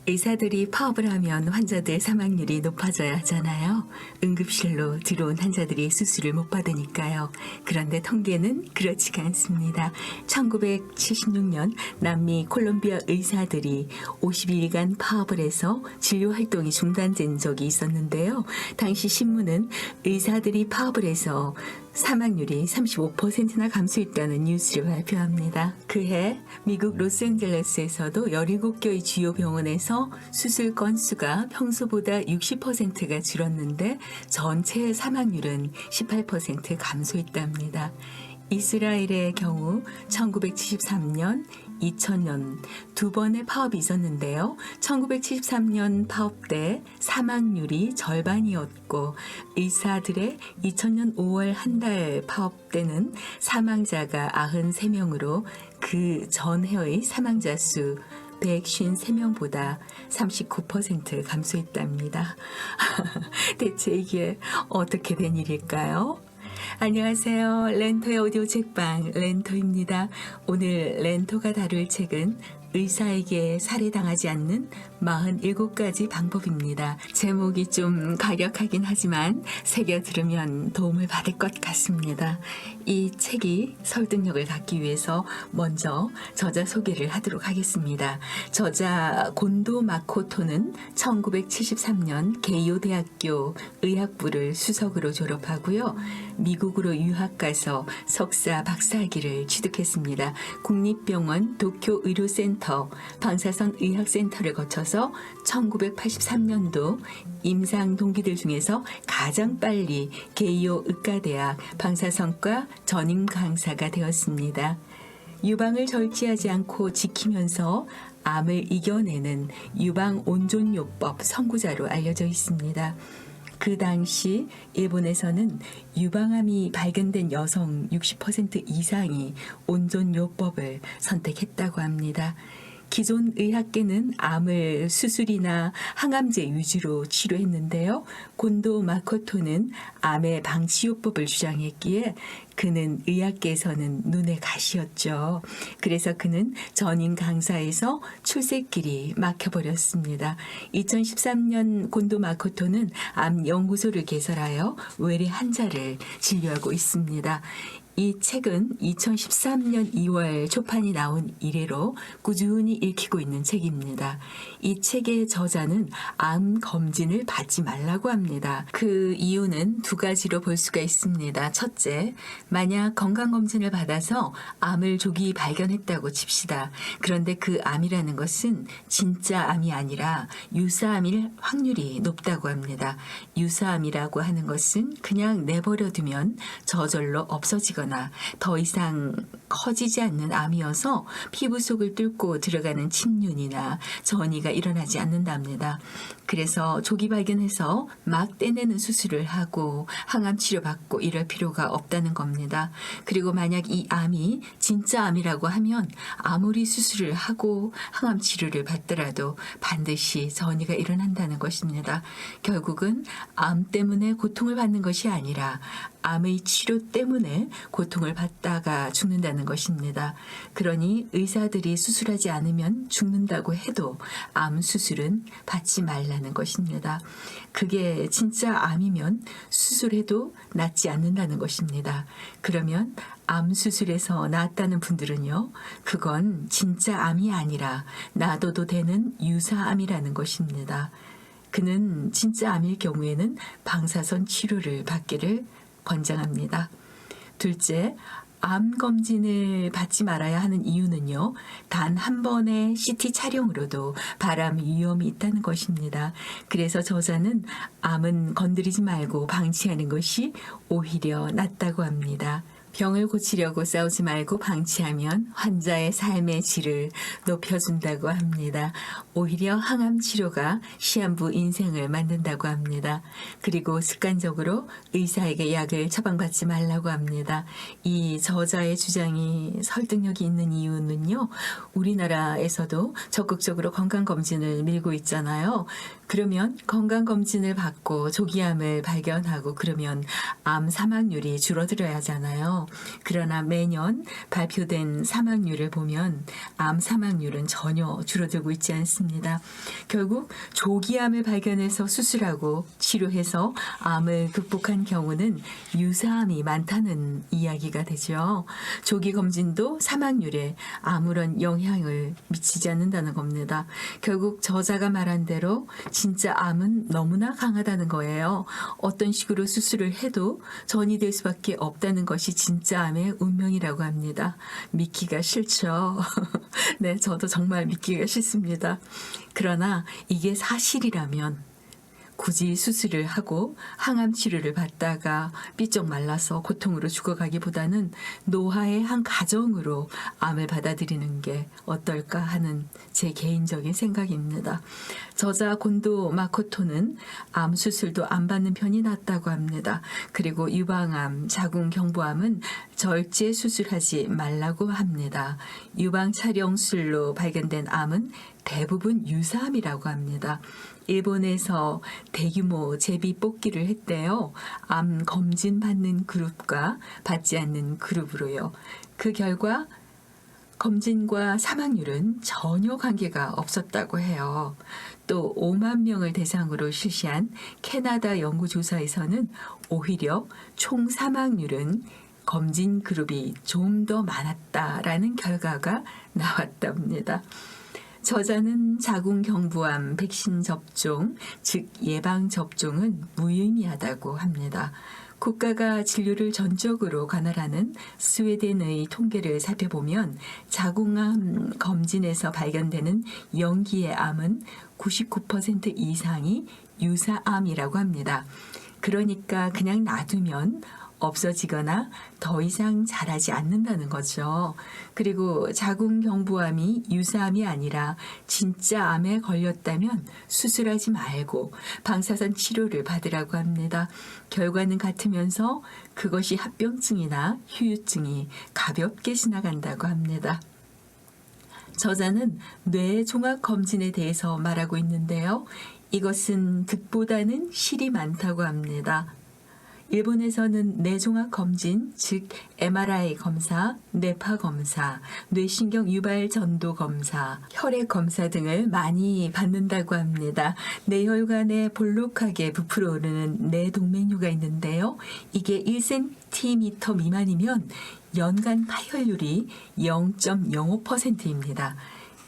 의사들이 파업을 하면 환자들 사망률이 높아져야 하잖아요. 응급실로 들어온 환자들이 수술을 못 받으니까요. 그런데 통계는 그렇지가 않습니다. 1976년 남미 콜롬비아 의사들이 50일간 파업을 해서 진료 활동이 중단된 적이 있었는데요. 당시 신문은 의사들이 파업을 해서 사망률이 35%나 감소했다는 뉴스를 발표합니다. 그해 미국 로스앤젤레스에서도 17개의 주요 병원에서 수술 건수가 평소보다 60%가 줄었는데 전체 사망률은 18% 감소했답니다. 이스라엘의 경우 1973년, 2000년 두 번의 파업이 있었는데요. 1973년 파업 때 사망률이 절반이었고 의사들의 2000년 5월 한 달 파업 때는 사망자가 93명으로 그 전해의 사망자 수 153명보다 39% 감소했답니다. 대체 이게 어떻게 된 일일까요? 안녕하세요. 렌토의 오디오 책방 렌토입니다. 오늘 렌토가 다룰 책은 의사에게 살해당하지 않는 47가지 방법입니다. 제목이 좀 가격하긴 하지만 새겨 들으면 도움을 받을 것 같습니다. 이 책이 설득력을 갖기 위해서 먼저 저자 소개를 하도록 하겠습니다. 저자 곤도 마코토는 1973년 게이오 대학교 의학부를 수석으로 졸업하고요. 미국으로 유학 가서 석사 박사학위를 취득했습니다. 국립병원 도쿄 의료센터 방사선 의학센터를 거쳐서 1983년도 임상 동기들 중에서 가장 빨리 게이오 의과대학 방사선과 전임 강사가 되었습니다. 유방을 절제하지 않고 지키면서 암을 이겨내는 유방 온존요법 선구자로 알려져 있습니다. 그 당시 일본에서는 유방암이 발견된 여성 60% 이상이 온존요법을 선택했다고 합니다. 기존 의학계는 암을 수술이나 항암제 위주로 치료했는데요. 곤도 마코토는 암의 방치요법을 주장했기에 그는 의학계에서는 눈의 가시였죠. 그래서 그는 전임 강사에서 출세길이 막혀버렸습니다. 2013년 곤도 마코토는 암 연구소를 개설하여 외래 환자를 진료하고 있습니다. 이 책은 2013년 2월 초판이 나온 이래로 꾸준히 읽히고 있는 책입니다. 이 책의 저자는 암 검진을 받지 말라고 합니다. 그 이유는 두 가지로 볼 수가 있습니다. 첫째, 만약 건강검진을 받아서 암을 조기 발견했다고 칩시다. 그런데 그 암이라는 것은 진짜 암이 아니라 유사암일 확률이 높다고 합니다. 유사암이라고 하는 것은 그냥 내버려두면 저절로 없어지거나 더 이상 커지지 않는 암이어서 피부 속을 뚫고 들어가는 침륜이나 전이가 일어나지 않는답니다. 그래서 조기 발견해서 막 떼내는 수술을 하고 항암 치료받고 이럴 필요가 없다는 겁니다. 그리고 만약 이 암이 진짜 암이라고 하면 아무리 수술을 하고 항암 치료를 받더라도 반드시 전이가 일어난다는 것입니다. 결국은 암 때문에 고통을 받는 것이 아니라 암의 치료 때문에 고통을 받다가 죽는다는 것입니다. 그러니 의사들이 수술하지 않으면 죽는다고 해도 암 수술은 받지 말라는 것입니다. 그게 진짜 암이면 수술해도 낫지 않는다는 것입니다. 그러면 암 수술에서 낫다는 분들은요, 그건 진짜 암이 아니라 놔둬도 되는 유사암이라는 것입니다. 그는 진짜 암일 경우에는 방사선 치료를 받기를 권장합니다. 둘째, 암 검진을 받지 말아야 하는 이유는요, 단 한 번의 CT 촬영으로도 발암 위험이 있다는 것입니다. 그래서 저자는 암은 건드리지 말고 방치하는 것이 오히려 낫다고 합니다. 병을 고치려고 싸우지 말고 방치하면 환자의 삶의 질을 높여준다고 합니다. 오히려 항암 치료가 시한부 인생을 만든다고 합니다. 그리고 습관적으로 의사에게 약을 처방받지 말라고 합니다. 이 저자의 주장이 설득력이 있는 이유는요, 우리나라에서도 적극적으로 건강검진을 밀고 있잖아요. 그러면 건강검진을 받고 조기암을 발견하고 그러면 암 사망률이 줄어들어야 하잖아요. 있잖아요. 그러나 매년 발표된 사망률을 보면 암 사망률은 전혀 줄어들고 있지 않습니다. 결국 조기암을 발견해서 수술하고 치료해서 암을 극복한 경우는 유사암이 많다는 이야기가 되죠. 조기 검진도 사망률에 아무런 영향을 미치지 않는다는 겁니다. 결국 저자가 말한 대로 진짜 암은 너무나 강하다는 거예요. 어떤 식으로 수술을 해도 전이 될 수밖에 없다는 것이 진짜 암의 운명이라고 합니다. 믿기가 싫죠. 네, 저도 정말 믿기가 싫습니다. 그러나 이게 사실이라면 굳이 수술을 하고 항암 치료를 받다가 삐쩍 말라서 고통으로 죽어가기보다는 노화의 한 과정으로 암을 받아들이는 게 어떨까 하는 제 개인적인 생각입니다. 저자 곤도 마코토는 암 수술도 안 받는 편이 낫다고 합니다. 그리고 유방암, 자궁경부암은 절제 수술하지 말라고 합니다. 유방 촬영술로 발견된 암은 대부분 유사암이라고 합니다. 일본에서 대규모 제비 뽑기를 했대요. 암 검진 받는 그룹과 받지 않는 그룹으로요. 그 결과 검진과 사망률은 전혀 관계가 없었다고 해요. 또 5만 명을 대상으로 실시한 캐나다 연구조사에서는 오히려 총 사망률은 검진 그룹이 좀 더 많았다라는 결과가 나왔답니다. 저자는 자궁경부암 백신 접종, 즉 예방 접종은 무의미하다고 합니다. 국가가 진료를 전적으로 관할하는 스웨덴의 통계를 살펴보면 자궁암 검진에서 발견되는 영기의 암은 99% 이상이 유사암이라고 합니다. 그러니까 그냥 놔두면 없어지거나 더 이상 자라지 않는다는 거죠. 그리고 자궁경부암이 유사암이 아니라 진짜 암에 걸렸다면 수술하지 말고 방사선 치료를 받으라고 합니다. 결과는 같으면서 그것이 합병증이나 후유증이 가볍게 지나간다고 합니다. 저자는 뇌 종합 검진에 대해서 말하고 있는데요. 이것은 득보다는 실이 많다고 합니다. 일본에서는 뇌종합 검진, 즉 MRI 검사, 뇌파 검사, 뇌신경 유발 전도 검사, 혈액 검사 등을 많이 받는다고 합니다. 뇌혈관에 볼록하게 부풀어 오르는 뇌동맥류가 있는데요. 이게 1cm 미만이면 연간 파열률이 0.05%입니다.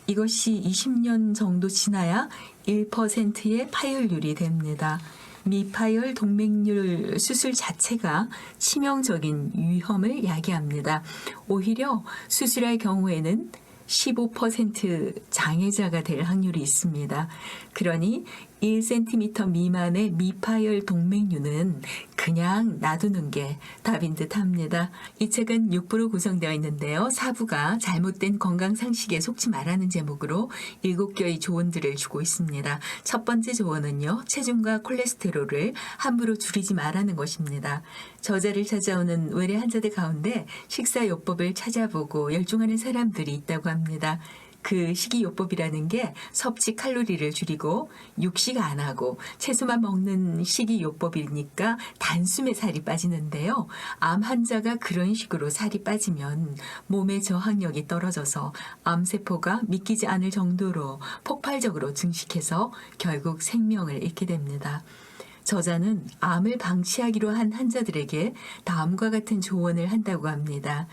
이것이 20년 정도 지나야 1%의 파열률이 됩니다. 미파열 동맥류 수술 자체가 치명적인 위험을 야기합니다. 오히려 수술할 경우에는 15% 장애자가 될 확률이 있습니다. 그러니 1cm 미만의 미파열 동맥류는 그냥 놔두는 게 답인 듯 합니다. 이 책은 6부로 구성되어 있는데요. 4부가 잘못된 건강상식에 속지 말라는 제목으로 7개의 조언들을 주고 있습니다. 첫 번째 조언은요. 체중과 콜레스테롤을 함부로 줄이지 말라는 것입니다. 저자를 찾아오는 외래 환자들 가운데 식사요법을 찾아보고 열중하는 사람들이 있다고 합니다. 그 식이요법이라는 게 섭취 칼로리를 줄이고 육식 안 하고 채소만 먹는 식이요법이니까 단숨에 살이 빠지는데요. 암 환자가 그런 식으로 살이 빠지면 몸의 저항력이 떨어져서 암세포가 믿기지 않을 정도로 폭발적으로 증식해서 결국 생명을 잃게 됩니다. 저자는 암을 방치하기로 한 환자들에게 다음과 같은 조언을 한다고 합니다.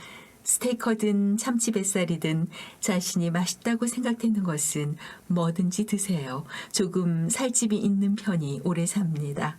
스테이크든 참치 뱃살이든 자신이 맛있다고 생각되는 것은 뭐든지 드세요. 조금 살집이 있는 편이 오래 삽니다.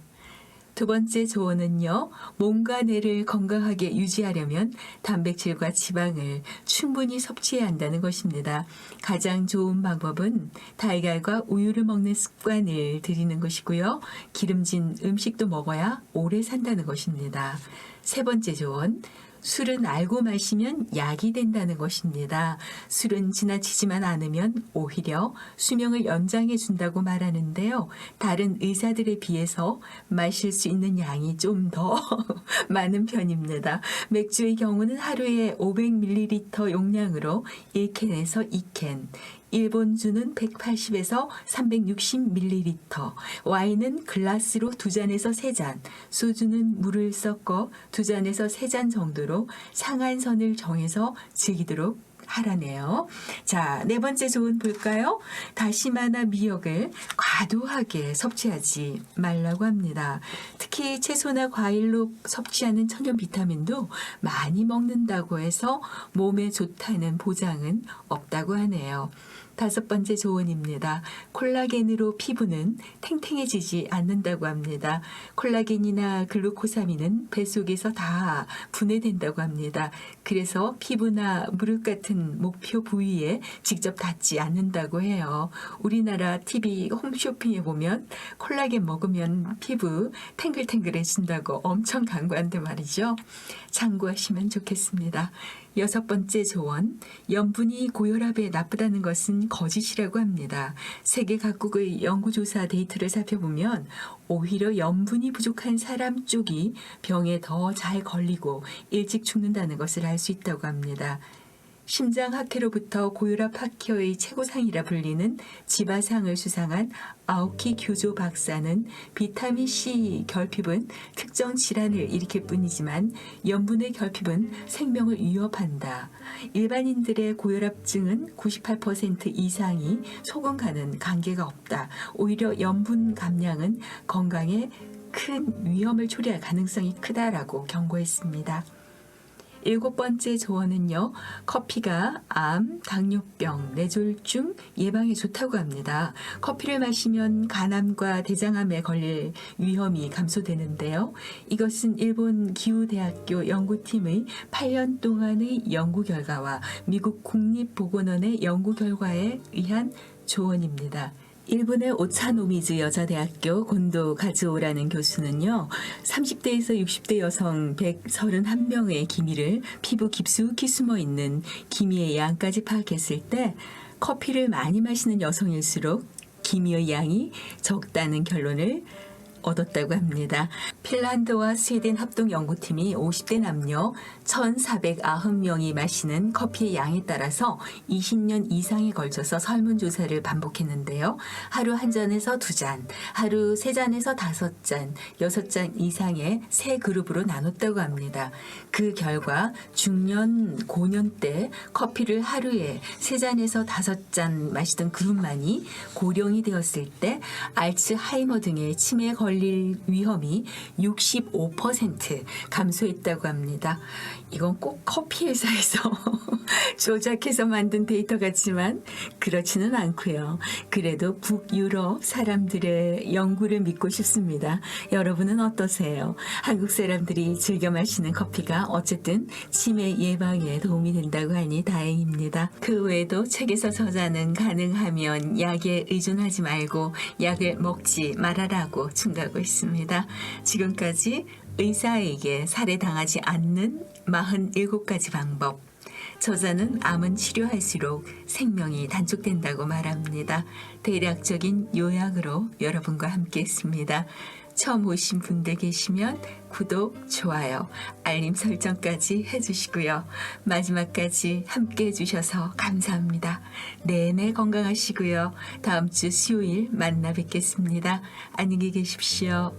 두 번째 조언은요. 몸과 뇌를 건강하게 유지하려면 단백질과 지방을 충분히 섭취해야 한다는 것입니다. 가장 좋은 방법은 달걀과 우유를 먹는 습관을 들이는 것이고요. 기름진 음식도 먹어야 오래 산다는 것입니다. 세 번째 조언. 술은 알고 마시면 약이 된다는 것입니다. 술은 지나치지만 않으면 오히려 수명을 연장해 준다고 말하는데요. 다른 의사들에 비해서 마실 수 있는 양이 좀 더 많은 편입니다. 맥주의 경우는 하루에 500ml 용량으로 1캔에서 2캔, 일본주는 180에서 360ml, 와인은 글라스로 2잔에서 3잔, 소주는 물을 섞어 2잔에서 3잔 정도로 상한선을 정해서 즐기도록 하라네요. 자, 네 번째 조언 볼까요? 다시마나 미역을 과도하게 섭취하지 말라고 합니다. 특히 채소나 과일로 섭취하는 천연 비타민도 많이 먹는다고 해서 몸에 좋다는 보장은 없다고 하네요. 5번째 조언입니다. 콜라겐으로 피부는 탱탱해지지 않는다고 합니다. 콜라겐이나 글루코사민은 뱃속에서 다 분해된다고 합니다. 그래서 피부나 무릎 같은 목표 부위에 직접 닿지 않는다고 해요. 우리나라 TV 홈쇼핑에 보면 콜라겐 먹으면 피부 탱글탱글해진다고 엄청 광고한데 말이죠. 참고하시면 좋겠습니다. 6번째 조언, 염분이 고혈압에 나쁘다는 것은 거짓이라고 합니다. 세계 각국의 연구조사 데이터를 살펴보면 오히려 염분이 부족한 사람 쪽이 병에 더 잘 걸리고 일찍 죽는다는 것을 알 수 있다고 합니다. 심장학회로부터 고혈압 학회의 최고상이라 불리는 지바상을 수상한 아오키 교조 박사는 비타민C 결핍은 특정 질환을 일으킬 뿐이지만 염분의 결핍은 생명을 위협한다. 일반인들의 고혈압증은 98% 이상이 소금과는 관계가 없다. 오히려 염분 감량은 건강에 큰 위험을 초래할 가능성이 크다라고 경고했습니다. 7번째 조언은요. 커피가 암, 당뇨병, 뇌졸중 예방에 좋다고 합니다. 커피를 마시면 간암과 대장암에 걸릴 위험이 감소되는데요. 이것은 일본 기후대학교 연구팀의 8년 동안의 연구 결과와 미국 국립보건원의 연구 결과에 의한 조언입니다. 일본의 오차노미즈 여자대학교 곤도 가즈오라는 교수는요. 30대에서 60대 여성 131명의 기미를 피부 깊숙이 숨어있는 기미의 양까지 파악했을 때 커피를 많이 마시는 여성일수록 기미의 양이 적다는 결론을 얻었다고 합니다. 핀란드와 스웨덴 합동연구팀이 50대 남녀 1,490명이 마시는 커피의 양에 따라서 20년 이상에 걸쳐서 설문조사를 반복했는데요. 하루 1잔에서 2잔, 하루 3잔에서 5잔, 6잔 이상의 세 그룹으로 나눴다고 합니다. 그 결과 중년, 고년 때 커피를 하루에 3잔에서 5잔 마시던 그룹만이 고령이 되었을 때 알츠하이머 등의 치매에 걸릴 위험이 65% 감소했다고 합니다. 이건 꼭 커피 회사에서 조작해서 만든 데이터 같지만 그렇지는 않고요. 그래도 북유럽 사람들의 연구를 믿고 싶습니다. 여러분은 어떠세요? 한국 사람들이 즐겨 마시는 커피가 어쨌든 치매 예방에 도움이 된다고 하니 다행입니다. 그 외에도 책에서 저자는 가능하면 약에 의존하지 말고 약을 먹지 말아라고 충고하고 있습니다. 지금까지 의사에게 살해당하지 않는 47가지 방법. 저자는 암은 치료할수록 생명이 단축된다고 말합니다. 대략적인 요약으로 여러분과 함께 했습니다. 처음 오신 분들 계시면 구독, 좋아요, 알림 설정까지 해주시고요. 마지막까지 함께 해주셔서 감사합니다. 내내 건강하시고요. 다음 주 수요일 만나 뵙겠습니다. 안녕히 계십시오.